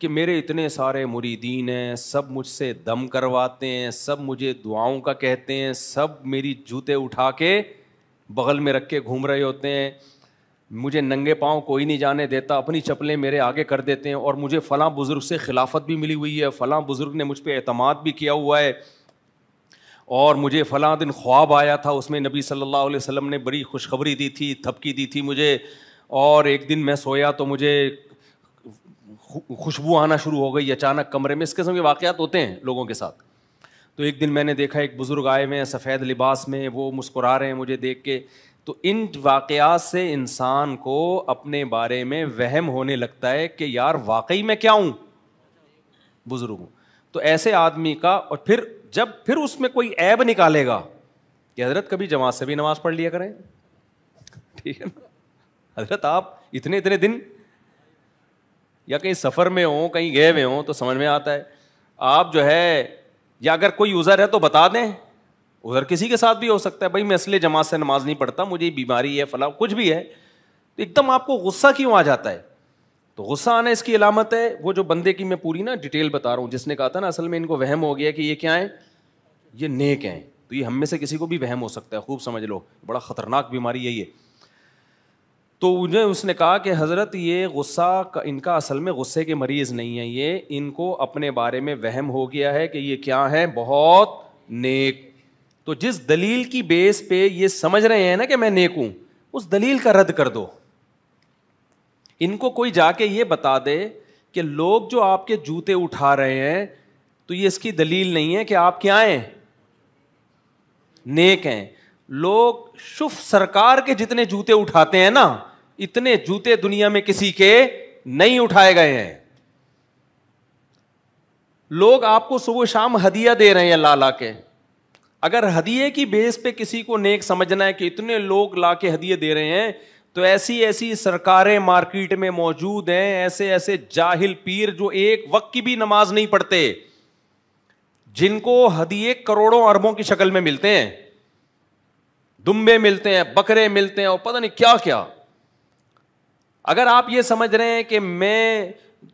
کہ میرے اتنے سارے مریدین ہیں, سب مجھ سے دم کرواتے ہیں, سب مجھے دعاؤں کا کہتے ہیں, سب میری جوتے اٹھا کے بغل میں رکھ کے گھوم رہے ہوتے ہیں, مجھے ننگے پاؤں کوئی نہیں جانے دیتا, اپنی چپلیں میرے آگے کر دیتے ہیں, اور مجھے فلاں بزرگ سے خلافت بھی ملی ہوئی ہے, فلاں بزرگ نے مجھ پہ اعتماد بھی کیا ہوا ہے, اور مجھے فلاں دن خواب آیا تھا, اس میں نبی صلی اللہ علیہ وسلم نے بڑی خوشخبری دی تھی, تھپکی دی تھی مجھے, اور ایک دن میں سویا تو مجھے خوشبو آنا شروع ہو گئی اچانک کمرے میں. اس قسم کے واقعات ہوتے ہیں لوگوں کے ساتھ. تو ایک دن میں نے دیکھا ایک بزرگ آئے ہوئے ہیں سفید لباس میں, وہ مسکرا رہے ہیں مجھے دیکھ کے. تو ان واقعات سے انسان کو اپنے بارے میں وہم ہونے لگتا ہے کہ یار واقعی میں کیا ہوں, بزرگ ہوں. تو ایسے آدمی کا, اور پھر اس میں کوئی عیب نکالے گا کہ حضرت کبھی جماعت سے بھی نماز پڑھ لیا کریں, ٹھیک ہے نا, حضرت آپ اتنے دن یا کہیں سفر میں ہوں, کہیں گئے ہوئے ہوں, تو سمجھ میں آتا ہے. آپ جو ہے, یا اگر کوئی عذر ہے تو بتا دیں, عذر کسی کے ساتھ بھی ہو سکتا ہے, بھائی میں اس لیے جماعت سے نماز نہیں پڑھتا, مجھے بیماری ہے فلاں کچھ بھی ہے. تو ایک دم آپ کو غصہ کیوں آ جاتا ہے؟ تو غصہ آنا اس کی علامت ہے وہ جو بندے کی میں پوری نا ڈیٹیل بتا رہا ہوں, جس نے کہا تھا نا اصل میں ان کو وہم ہو گیا کہ یہ کیا ہے, یہ نیک ہیں. تو یہ ہم میں سے کسی کو بھی وہم ہو سکتا ہے, خوب سمجھ لو, بڑا خطرناک بیماری یہی ہے. تو انہیں اس نے کہا کہ حضرت یہ غصہ ان کا اصل میں غصے کے مریض نہیں ہیں, یہ ان کو اپنے بارے میں وہم ہو گیا ہے کہ یہ کیا ہے, بہت نیک. تو جس دلیل کی بیس پہ یہ سمجھ رہے ہیں نا کہ میں نیک ہوں, اس دلیل کا رد کر دو. ان کو کوئی جا کے یہ بتا دے کہ لوگ جو آپ کے جوتے اٹھا رہے ہیں تو یہ اس کی دلیل نہیں ہے کہ آپ کیا ہیں, نیک ہیں. لوگ شف سرکار کے جتنے جوتے اٹھاتے ہیں نا, اتنے جوتے دنیا میں کسی کے نہیں اٹھائے گئے ہیں. لوگ آپ کو صبح شام ہدیہ دے رہے ہیں لا لا کے. اگر ہدیے کی بیس پہ کسی کو نیک سمجھنا ہے کہ اتنے لوگ لا کے ہدیے دے رہے ہیں, تو ایسی سرکاریں مارکیٹ میں موجود ہیں, ایسے جاہل پیر جو ایک وقت کی بھی نماز نہیں پڑھتے, جن کو ہدیے کروڑوں اربوں کی شکل میں ملتے ہیں, دمبے ملتے ہیں, بکرے ملتے ہیں, اور پتہ نہیں کیا کیا. اگر آپ یہ سمجھ رہے ہیں کہ میں,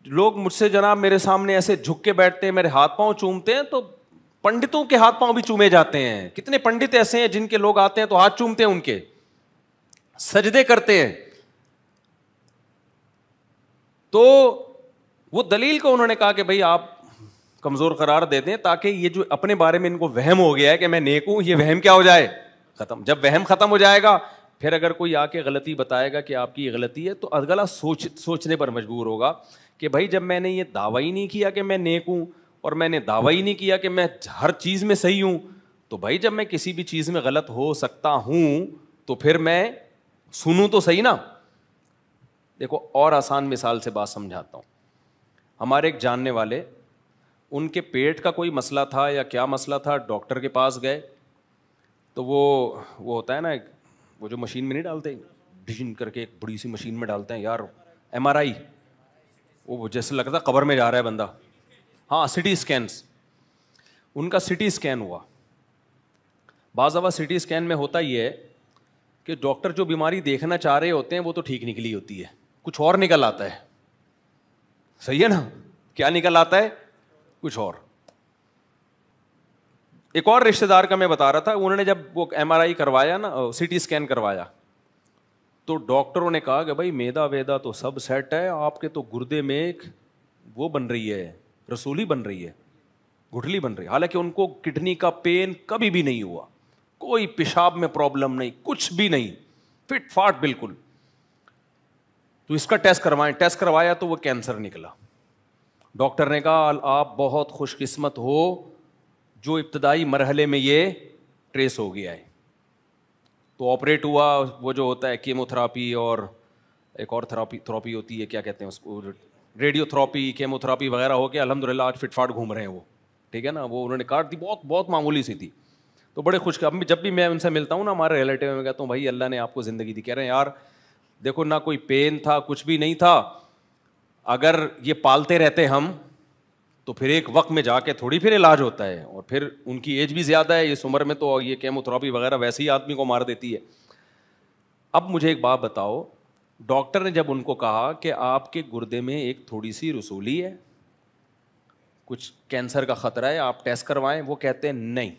لوگ مجھ سے جناب میرے سامنے ایسے جھک کے بیٹھتے ہیں, میرے ہاتھ پاؤں چومتے ہیں, تو پنڈتوں کے ہاتھ پاؤں بھی چومے جاتے ہیں. کتنے پنڈت ایسے ہیں جن کے لوگ آتے ہیں تو ہاتھ چومتے ہیں, ان کے سجدے کرتے ہیں. تو وہ دلیل کو انہوں نے کہا کہ بھئی آپ کمزور قرار دے دیں, تاکہ یہ جو اپنے بارے میں ان کو وہم ہو گیا ہے کہ میں نیک ہوں, یہ وہم کیا ہو جائے, ختم. جب وہم ختم ہو جائے گا, پھر اگر کوئی آ کے غلطی بتائے گا کہ آپ کی یہ غلطی ہے, تو اگلا سوچنے پر مجبور ہوگا کہ بھائی جب میں نے یہ دعویٰ ہی نہیں کیا کہ میں نیک ہوں, اور میں نے دعویٰ ہی نہیں کیا کہ میں ہر چیز میں صحیح ہوں, تو بھائی جب میں کسی بھی چیز میں غلط ہو سکتا ہوں تو پھر میں سنوں تو صحیح نا. دیکھو اور آسان مثال سے بات سمجھاتا ہوں. ہمارے ایک جاننے والے, ان کے پیٹ کا کوئی مسئلہ تھا یا کیا مسئلہ تھا, ڈاکٹر کے پاس گئے. تو وہ ہوتا ہے نا, وہ جو مشین میں نہیں ڈالتے, ڈیزن کر کے ایک بڑی سی مشین میں ڈالتے ہیں یار, MRI, وہ جیسے لگتا ہے قبر میں جا رہا ہے بندہ. ہاں, سٹی اسکینس. ان کا سٹی اسکین ہوا. بعض دفعہ سٹی اسکین میں ہوتا یہ ہے کہ ڈاکٹر جو بیماری دیکھنا چاہ رہے ہوتے ہیں وہ تو ٹھیک نکلی ہوتی ہے, کچھ اور نکل آتا ہے. صحیح ہے نا, کیا نکل آتا ہے, کچھ اور. ایک اور رشتہ دار کا میں بتا رہا تھا, انہوں نے جب وہ MRI کروایا نا, CT اسکین کروایا, تو ڈاکٹروں نے کہا کہ بھائی میدا ویدا تو سب سیٹ ہے, آپ کے تو گردے میں ایک وہ بن رہی ہے, رسولی بن رہی ہے, گٹھلی بن رہی ہے. حالانکہ ان کو کڈنی کا پین کبھی بھی نہیں ہوا, کوئی پیشاب میں پرابلم نہیں, کچھ بھی نہیں, فٹ فاٹ بالکل. تو اس کا ٹیسٹ کروائیں, ٹیسٹ کروایا تو وہ کینسر نکلا. ڈاکٹر نے کہا آپ بہت خوش قسمت ہو جو ابتدائی مرحلے میں یہ ٹریس ہو گیا ہے. تو آپریٹ ہوا, وہ جو ہوتا ہے کیمو تھراپی, اور ایک اور تھراپی ہوتی ہے, کیا کہتے ہیں اس کو, ریڈیو تھراپی, کیمو تھراپی وغیرہ ہو کے الحمدللہ آج فٹ فاٹ گھوم رہے ہیں وہ, ٹھیک ہے نا. وہ انہوں نے کاٹ دی, بہت معمولی سی تھی. تو بڑے خوش, جب بھی میں ان سے ملتا ہوں نا, ہمارے ریلیٹیو میں کہتا ہوں بھائی اللہ نے آپ کو زندگی دی. کہہ رہے ہیں یار دیکھو نہ کوئی پین تھا, کچھ بھی نہیں تھا, اگر یہ پالتے رہتے ہم تو پھر ایک وقت میں جا کے تھوڑی پھر علاج ہوتا ہے, اور پھر ان کی ایج بھی زیادہ ہے, اس عمر میں تو یہ کیمو تھراپی وغیرہ ویسے ہی آدمی کو مار دیتی ہے. اب مجھے ایک بات بتاؤ, ڈاکٹر نے جب ان کو کہا کہ آپ کے گردے میں ایک تھوڑی سی رسولی ہے, کچھ کینسر کا خطرہ ہے, آپ ٹیسٹ کروائیں. وہ کہتے ہیں نہیں,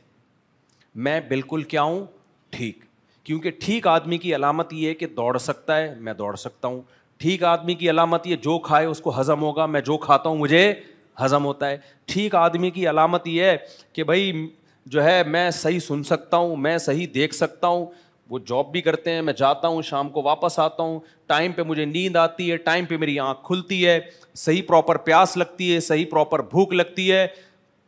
میں بالکل کیا ہوں, ٹھیک. کیونکہ ٹھیک آدمی کی علامت یہ ہے کہ دوڑ سکتا ہے, میں دوڑ سکتا ہوں. ٹھیک آدمی کی علامت یہ جو کھائے اس کو ہضم ہوگا, میں جو کھاتا ہوں مجھے ہضم ہوتا ہے. ٹھیک آدمی کی علامت یہ ہے کہ بھائی جو ہے میں صحیح سن سکتا ہوں, میں صحیح دیکھ سکتا ہوں. وہ جاب بھی کرتے ہیں, میں جاتا ہوں شام کو واپس آتا ہوں, ٹائم پہ مجھے نیند آتی ہے, ٹائم پہ میری آنکھ کھلتی ہے, صحیح پراپر پیاس لگتی ہے, صحیح پراپر بھوک لگتی ہے,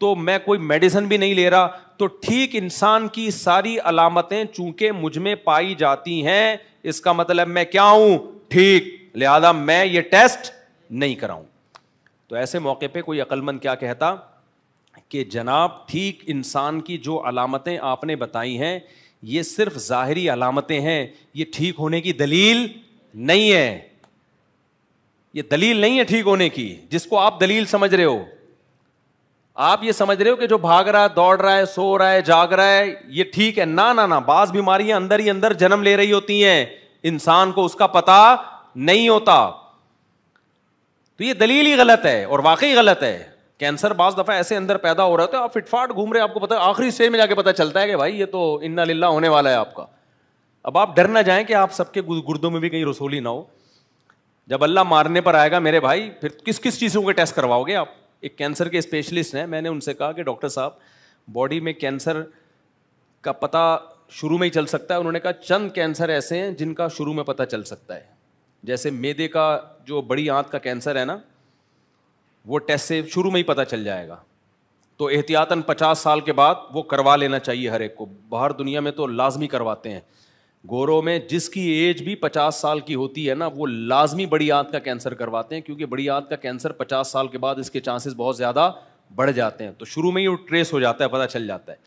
تو میں کوئی میڈیسن بھی نہیں لے رہا. تو ٹھیک انسان کی ساری علامتیں چونکہ مجھ میں پائی جاتی ہیں, اس کا مطلب میں کیا ہوں, ٹھیک, لہذا میں یہ ٹیسٹ نہیں کراؤں. تو ایسے موقع پہ کوئی عقل مند کیا کہتا کہ جناب ٹھیک انسان کی جو علامتیں آپ نے بتائی ہیں یہ صرف ظاہری علامتیں ہیں, یہ ٹھیک ہونے کی دلیل نہیں ہے. یہ دلیل نہیں ہے ٹھیک ہونے کی, جس کو آپ دلیل سمجھ رہے ہو. آپ یہ سمجھ رہے ہو کہ جو بھاگ رہا ہے, دوڑ رہا ہے, سو رہا ہے, جاگ رہا ہے, یہ ٹھیک ہے. نہ بعض بیماریاں اندر ہی اندر جنم لے رہی ہوتی ہیں, انسان کو اس کا پتہ نہیں ہوتا. تو یہ دلیل ہی غلط ہے اور واقعی غلط ہے. کینسر بعض دفعہ ایسے اندر پیدا ہو رہا ہے, آپ فٹ فاٹ گھوم رہے, آپ کو پتا آخری اسٹیج میں جا کے پتا چلتا ہے کہ بھائی یہ تو انا للہ ہونے والا ہے آپ کا. اب آپ ڈر نہ جائیں کہ آپ سب کے گردوں میں بھی کہیں رسولی نہ ہو. جب اللہ مارنے پر آئے گا میرے بھائی, پھر کس کس چیزوں کے ٹیسٹ کرواؤ گے آپ. ایک کینسر کے اسپیشلسٹ ہیں, میں نے ان سے کہا کہ ڈاکٹر صاحب باڈی میں کینسر کا پتہ شروع میں ہی چل سکتا ہے. انہوں نے کہا چند کینسر ایسے ہیں جن کا شروع میں پتہ چل سکتا ہے, جیسے معدے کا جو بڑی آنت کا کینسر ہے نا, وہ ٹیسٹ سے شروع میں ہی پتہ چل جائے گا. تو احتیاطاً 50 سال کے بعد وہ کروا لینا چاہیے ہر ایک کو. باہر دنیا میں تو لازمی کرواتے ہیں. گوروں میں جس کی ایج بھی 50 سال کی ہوتی ہے نا, وہ لازمی بڑی آنت کا کینسر کرواتے ہیں, کیونکہ بڑی آنت کا کینسر 50 سال کے بعد اس کے چانسز بہت زیادہ بڑھ جاتے ہیں. تو شروع میں ہی وہ ٹریس ہو جاتا ہے, پتہ چل جاتا ہے.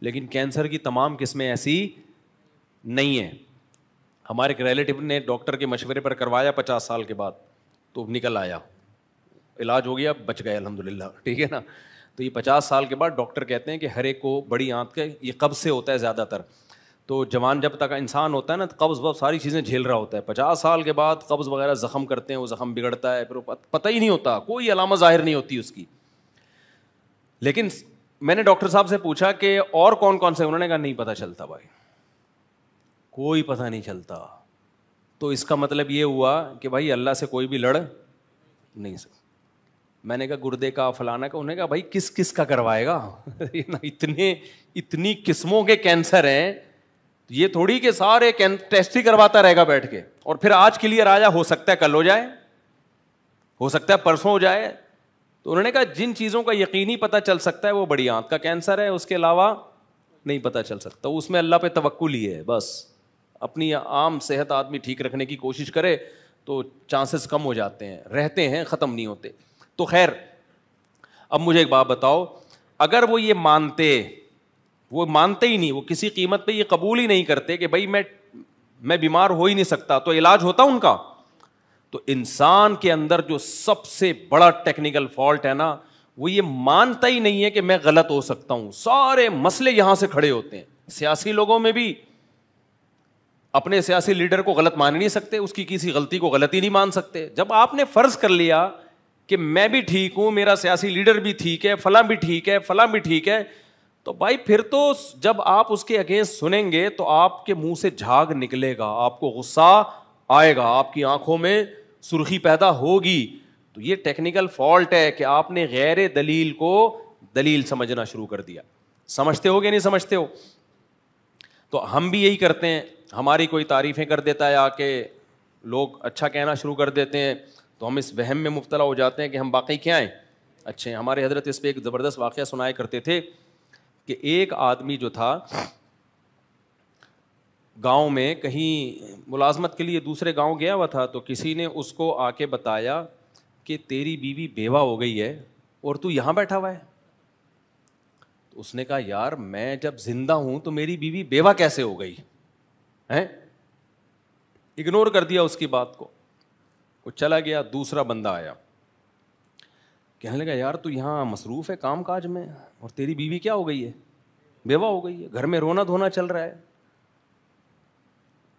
لیکن کینسر کی تمام قسمیں ایسی نہیں ہیں. ہمارے ایک ریلیٹیو نے ڈاکٹر کے مشورے پر کروایا 50 سال کے بعد, تو نکل آیا, علاج ہو گیا, بچ گئے الحمدللہ, ٹھیک ہے نا. تو یہ 50 سال کے بعد ڈاکٹر کہتے ہیں کہ ہر ایک کو بڑی آنت کا یہ قبض سے ہوتا ہے زیادہ تر. تو جوان جب تک انسان ہوتا ہے نا, قبض بہت ساری چیزیں جھیل رہا ہوتا ہے. 50 سال کے بعد قبض وغیرہ زخم کرتے ہیں, وہ زخم بگڑتا ہے, پھر پتہ ہی نہیں ہوتا, کوئی علامت ظاہر نہیں ہوتی اس کی. لیکن میں نے ڈاکٹر صاحب سے پوچھا کہ اور کون کون سے, انہوں نے کہا نہیں پتہ چلتا بھائی, کوئی پتہ نہیں چلتا. تو اس کا مطلب یہ ہوا کہ بھائی اللہ سے کوئی بھی لڑ نہیں سکتا. میں نے کہا گردے کا فلانا کا, انہوں نے کہا بھائی کس کس کا کروائے گا, اتنی قسموں کے کینسر ہیں, یہ تھوڑی کہ سارے ٹیسٹ ہی کرواتا رہے گا بیٹھ کے, اور پھر آج کلیئر آیا, ہو سکتا ہے کل ہو جائے, ہو سکتا ہے پرسوں ہو جائے. تو انہوں نے کہا جن چیزوں کا یقینی پتہ چل سکتا ہے وہ بڑی آنت کا کینسر ہے, اس کے علاوہ نہیں پتہ چل سکتا. اس میں اللہ پہ توکل ہی ہے بس. اپنی عام صحت آدمی ٹھیک رکھنے کی کوشش کرے تو چانسز کم ہو جاتے ہیں, رہتے ہیں, ختم نہیں ہوتے. تو خیر, اب مجھے ایک بات بتاؤ, اگر وہ یہ مانتے ہی نہیں, وہ کسی قیمت پہ یہ قبول ہی نہیں کرتے کہ بھائی میں بیمار ہو ہی نہیں سکتا, تو علاج ہوتا ان کا. تو انسان کے اندر جو سب سے بڑا ٹیکنیکل فالٹ ہے نا, وہ یہ مانتا ہی نہیں ہے کہ میں غلط ہو سکتا ہوں. سارے مسئلے یہاں سے کھڑے ہوتے ہیں. سیاسی لوگوں میں بھی اپنے سیاسی لیڈر کو غلط مان نہیں سکتے, اس کی کسی غلطی کو غلط ہی نہیں مان سکتے. جب آپ نے فرض کر لیا کہ میں بھی ٹھیک ہوں, میرا سیاسی لیڈر بھی ٹھیک ہے, فلاں بھی ٹھیک ہے, فلاں بھی ٹھیک ہے, تو بھائی پھر تو جب آپ اس کے اگینسٹ سنیں گے تو آپ کے منہ سے جھاگ نکلے گا, آپ کو غصہ آئے گا, آپ کی آنکھوں میں سرخی پیدا ہوگی. تو یہ ٹیکنیکل فالٹ ہے کہ آپ نے غیر دلیل کو دلیل سمجھنا شروع کر دیا. سمجھتے ہو کہ نہیں سمجھتے ہو؟ تو ہم بھی یہی کرتے ہیں, ہماری کوئی تعریفیں کر دیتا ہے آ کے, لوگ اچھا کہنا شروع کر دیتے ہیں, تو ہم اس وہم میں مبتلا ہو جاتے ہیں کہ ہم واقعی کیا ہیں, اچھے ہیں. ہمارے حضرت اس پہ ایک زبردست واقعہ سنایا کرتے تھے کہ ایک آدمی جو تھا گاؤں میں کہیں ملازمت کے لیے دوسرے گاؤں گیا ہوا تھا, تو کسی نے اس کو آ کے بتایا کہ تیری بیوی بیوہ ہو گئی ہے اور تو یہاں بیٹھا ہوا ہے. تو اس نے کہا یار میں جب زندہ ہوں تو میری بیوی بیوہ کیسے ہو گئی ہیں, اگنور کر دیا اس کی بات کو. وہ چلا گیا. دوسرا بندہ آیا, کہنے لگا یار تو یہاں مصروف ہے کام کاج میں, اور تیری بیوی کیا ہو گئی ہے, بیوہ ہو گئی ہے, گھر میں رونا دھونا چل رہا ہے.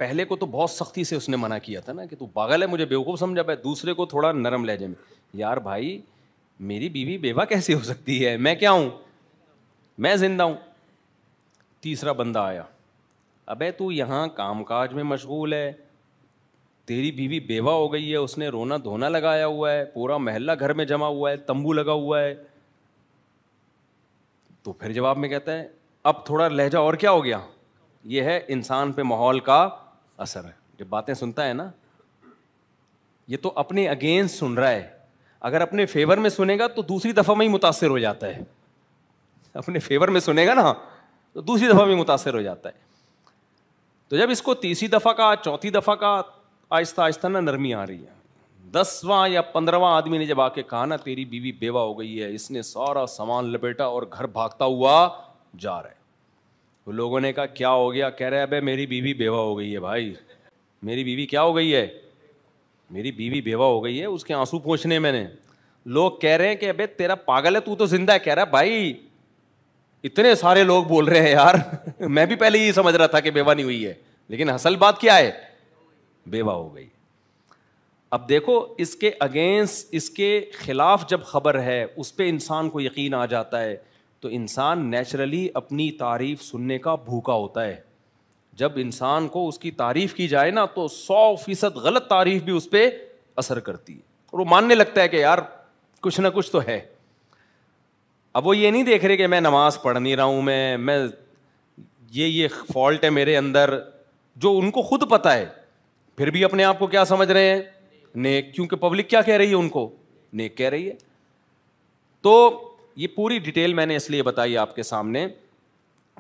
پہلے کو تو بہت سختی سے اس نے منع کیا تھا نا کہ تو پاگل ہے, مجھے بیوقوف سمجھا. پہ دوسرے کو تھوڑا نرم لہجے میں, یار بھائی میری بیوی بیوہ کیسے ہو سکتی ہے, میں کیا ہوں, میں زندہ ہوں. تیسرا بندہ آیا, ابے تو یہاں کام کاج میں مشغول ہے, تیری بیوی بیوہ ہو گئی ہے, اس نے رونا دھونا لگایا ہوا ہے, پورا محلہ گھر میں جمع ہوا ہے, تمبو لگا ہوا ہے. تو پھر جواب میں کہتا ہے اب تھوڑا لہجہ اور کیا ہو گیا, یہ ہے انسان پہ ماحول کا اثر ہے. جب باتیں سنتا ہے نا, یہ تو اپنے اگینسٹ سن رہا ہے, اگر اپنے فیور میں سنے گا تو دوسری دفعہ میں ہی متاثر ہو جاتا ہے. اپنے فیور میں سنے گا نا تو دوسری دفعہ میں متاثر ہو جاتا ہے. تو جب اس کو تیسری دفعہ کا, چوتھی دفعہ کا, آہستہ آہستہ نا نرمی آ رہی ہے. 10واں یا 15واں آدمی نے جب آ کے کہا نا تیری بیوی بیوہ ہو گئی ہے, اس نے سارا سامان لپیٹا اور گھر بھاگتا ہوا جا رہا ہے. تو لوگوں نے کہا کیا ہو گیا, کہہ رہے ابے میری بیوی بیوہ ہو گئی ہے بھائی, میری بیوی کیا ہو گئی ہے, میری بیوی بیوہ ہو گئی ہے. اس کے آنسو پوچھنے میں نے, لوگ کہہ رہے ہیں کہ ابے تیرا پاگل ہے, تو زندہ ہے. کہہ رہا بھائی اتنے سارے لوگ بول رہے ہیں یار, میں بھی پہلے یہ سمجھ رہا تھا کہ بیوہ نہیں ہوئی ہے, لیکن اصل بات کیا ہے, بیوہ ہو گئی. اب دیکھو اس کے اگینسٹ, اس کے خلاف جب خبر ہے اس پہ انسان کو یقین آ جاتا ہے, تو انسان نیچرلی اپنی تعریف سننے کا بھوکا ہوتا ہے. جب انسان کو اس کی تعریف کی جائے نا تو 100% غلط تعریف بھی اس پہ اثر کرتی ہے, اور وہ ماننے لگتا ہے کہ یار کچھ نہ کچھ تو ہے. اب وہ یہ نہیں دیکھ رہے کہ میں نماز پڑھ نہیں رہا ہوں, میں یہ فالٹ ہے میرے اندر, جو ان کو خود پتہ ہے, پھر بھی اپنے آپ کو کیا سمجھ رہے ہیں, نیک, کیونکہ پبلک کیا کہہ رہی ہے, ان کو نیک کہہ رہی ہے. تو یہ پوری ڈیٹیل میں نے اس لیے بتائی آپ کے سامنے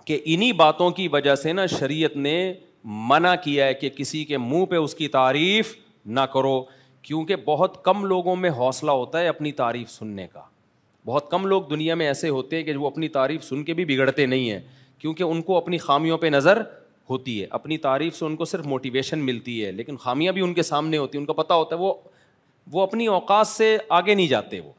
کہ انہی باتوں کی وجہ سے نا شریعت نے منع کیا ہے کہ کسی کے منہ پہ اس کی تعریف نہ کرو, کیونکہ بہت کم لوگوں میں حوصلہ ہوتا ہے اپنی تعریف سننے کا. بہت کم لوگ دنیا میں ایسے ہوتے ہیں کہ وہ اپنی تعریف سن کے بھی بگڑتے نہیں ہیں, کیونکہ ان کو اپنی خامیوں پہ نظر ہوتی ہے. اپنی تعریف سے ان کو صرف موٹیویشن ملتی ہے, لیکن خامیاں بھی ان کے سامنے ہوتی ہیں, ان کو پتہ ہوتا ہے وہ اپنی اوقات سے آگے نہیں جاتے. وہ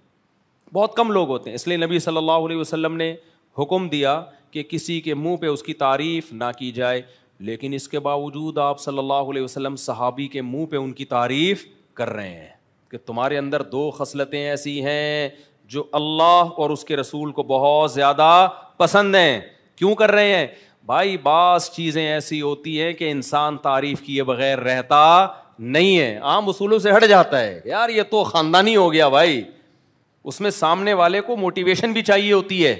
بہت کم لوگ ہوتے ہیں. اس لیے نبی صلی اللہ علیہ وسلم نے حکم دیا کہ کسی کے منہ پہ اس کی تعریف نہ کی جائے, لیکن اس کے باوجود آپ صلی اللہ علیہ وسلم صحابی کے منہ پہ ان کی تعریف کر رہے ہیں کہ تمہارے اندر 2 خصلتیں ایسی ہیں جو اللہ اور اس کے رسول کو بہت زیادہ پسند ہیں. کیوں کر رہے ہیں بھائی, بعض چیزیں ایسی ہوتی ہیں کہ انسان تعریف کیے بغیر رہتا نہیں ہے, عام اصولوں سے ہٹ جاتا ہے. یار یہ تو خاندانی ہو گیا بھائی, اس میں سامنے والے کو موٹیویشن بھی چاہیے ہوتی ہے,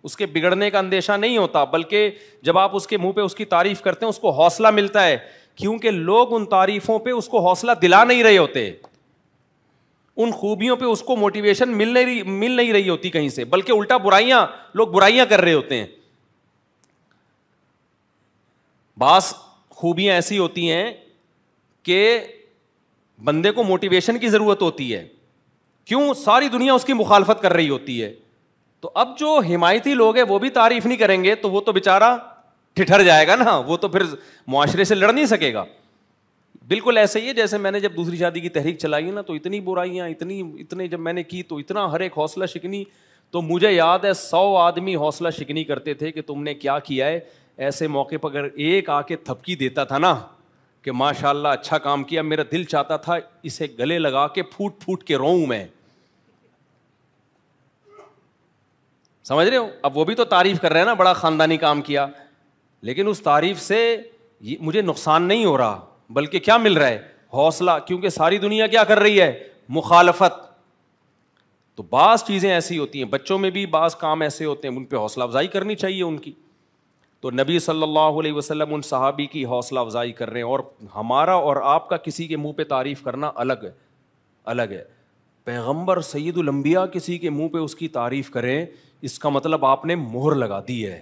اس کے بگڑنے کا اندیشہ نہیں ہوتا, بلکہ جب آپ اس کے منہ پہ اس کی تعریف کرتے ہیں اس کو حوصلہ ملتا ہے, کیونکہ لوگ ان تعریفوں پہ اس کو حوصلہ دلا نہیں رہے ہوتے, ان خوبیوں پہ اس کو موٹیویشن مل نہیں رہی ہوتی کہیں سے, بلکہ الٹا لوگ برائیاں کر رہے ہوتے ہیں. بعض خوبیاں ایسی ہوتی ہیں کہ بندے کو موٹیویشن کی ضرورت ہوتی ہے, کیوں, ساری دنیا اس کی مخالفت کر رہی ہوتی ہے. تو اب جو حمایتی لوگ ہیں وہ بھی تعریف نہیں کریں گے تو وہ تو بیچارہ ٹھٹر جائے گا نا, وہ تو پھر معاشرے سے لڑ نہیں سکے گا. بالکل ایسے ہی ہے جیسے میں نے جب دوسری شادی کی تحریک چلائی نا تو اتنی برائیاں اتنے جب میں نے کی تو اتنا ہر ایک حوصلہ شکنی, تو مجھے یاد ہے 100 آدمی حوصلہ شکنی کرتے تھے کہ تم نے کیا کیا ہے. ایسے موقع پر اگر ایک آ کے تھپکی دیتا تھا نا کہ ماشاء اللہ اچھا کام کیا, میرا دل چاہتا تھا اسے گلے لگا کے پھوٹ کے روؤں میں. سمجھ رہے ہو, اب وہ بھی تو تعریف کر رہے ہیں نا, بڑا خاندانی کام کیا, لیکن اس تعریف سے مجھے نقصان نہیں ہو رہا بلکہ کیا مل رہا ہے, حوصلہ, کیونکہ ساری دنیا کیا کر رہی ہے, مخالفت. تو بعض چیزیں ایسی ہوتی ہیں, بچوں میں بھی بعض کام ایسے ہوتے ہیں ان پہ حوصلہ افزائی کرنی چاہیے ان کی. تو نبی صلی اللہ علیہ وسلم ان صحابی کی حوصلہ افزائی کر رہے ہیں, اور ہمارا اور آپ کا کسی کے منہ پہ تعریف کرنا الگ ہے. پیغمبر سید الانبیاء کسی کے منہ پہ اس کی تعریف کریں, اس کا مطلب آپ نے مہر لگا دی ہے,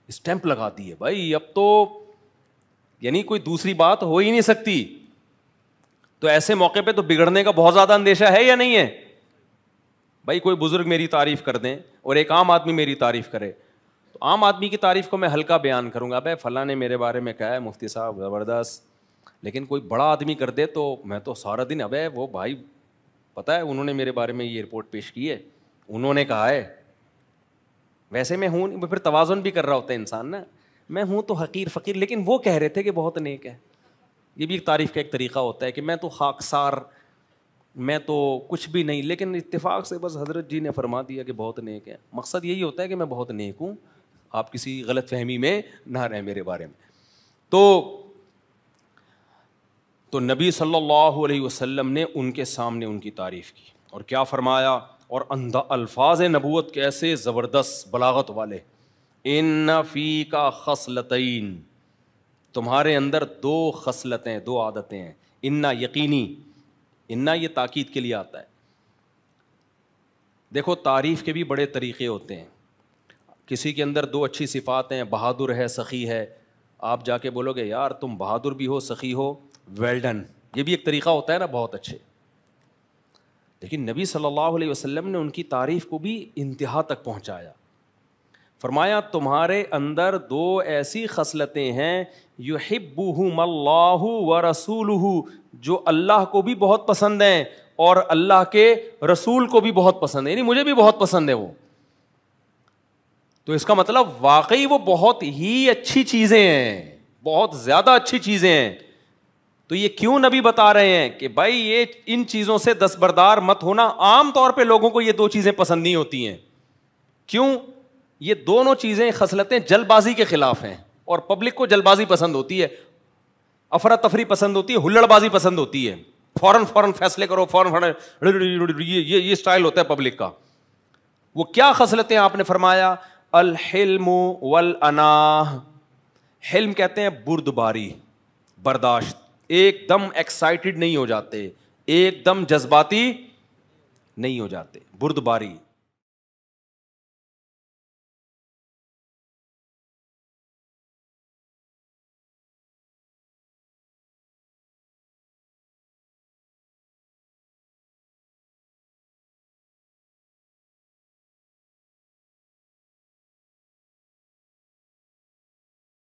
اسٹیمپ لگا دی ہے بھائی, اب تو یعنی کوئی دوسری بات ہو ہی نہیں سکتی. تو ایسے موقع پہ تو بگڑنے کا بہت زیادہ اندیشہ ہے یا نہیں ہے بھائی. کوئی بزرگ میری تعریف کر دیں اور ایک عام آدمی میری تعریف کرے, تو عام آدمی کی تعریف کو میں ہلکا بیان کروں گا, بھائی فلاں نے میرے بارے میں کہا ہے مفتی صاحب زبردست, لیکن کوئی بڑا آدمی کر دے تو میں تو سارا دن, ابے وہ بھائی پتہ ہے انہوں نے میرے بارے میں یہ رپورٹ پیش کی ہے, انہوں نے کہا ہے, ویسے میں ہوں, پھر توازن بھی کر رہا ہوتا ہے انسان نا, میں ہوں تو حقیر فقیر, لیکن وہ کہہ رہے تھے کہ بہت نیک ہے. یہ بھی ایک تعریف کا ایک طریقہ ہوتا ہے کہ میں تو خاکسار میں تو کچھ بھی نہیں, لیکن اتفاق سے بس حضرت جی نے فرما دیا کہ بہت نیک ہے. مقصد یہی ہوتا ہے کہ میں بہت نیک ہوں, آپ کسی غلط فہمی میں نہ رہیں میرے بارے میں. تو نبی صلی اللہ علیہ وسلم نے ان کے سامنے ان کی تعریف کی اور کیا فرمایا, اور الفاظ نبوت کیسے زبردست بلاغت والے. ان فیک خصلتین, تمہارے اندر 2 خصلتیں, 2 عادتیں ہیں. ان یقینی, ان یہ تاکید کے لیے آتا ہے. دیکھو تعریف کے بھی بڑے طریقے ہوتے ہیں. کسی کے اندر 2 اچھی صفات ہیں, بہادر ہے, سخی ہے, آپ جا کے بولو گے یار تم بہادر بھی ہو, سخی ہو, ویل ڈن, یہ بھی ایک طریقہ ہوتا ہے نا, بہت اچھے. لیکن نبی صلی اللہ علیہ وسلم نے ان کی تعریف کو بھی انتہا تک پہنچایا. فرمایا تمہارے اندر 2 ایسی خصلتیں ہیں, یحبہم اللہ ورسولہ, جو اللہ کو بھی بہت پسند ہیں اور اللہ کے رسول کو بھی بہت پسند ہے, یعنی مجھے بھی بہت پسند ہے وہ. تو اس کا مطلب واقعی وہ بہت ہی اچھی چیزیں ہیں, بہت زیادہ اچھی چیزیں ہیں. تو یہ کیوں نبی بتا رہے ہیں کہ بھائی یہ ان چیزوں سے دستبردار مت ہونا. عام طور پہ لوگوں کو یہ 2 چیزیں پسند نہیں ہوتی ہیں. کیوں؟ یہ دونوں چیزیں خصلتیں جلد بازی کے خلاف ہیں, اور پبلک کو جلد بازی پسند ہوتی ہے, افراتفری پسند ہوتی ہے, ہلڑ بازی پسند ہوتی ہے, فوراً فیصلے کرو, فوراً یہ اسٹائل ہوتا ہے پبلک کا. وہ کیا خصلتیں آپ نے فرمایا, الحلم والاناہ. حلم کہتے ہیں بردباری, برداشت, ایک دم ایکسائٹڈ نہیں ہو جاتے, ایک دم جذباتی نہیں ہو جاتے, بردباری.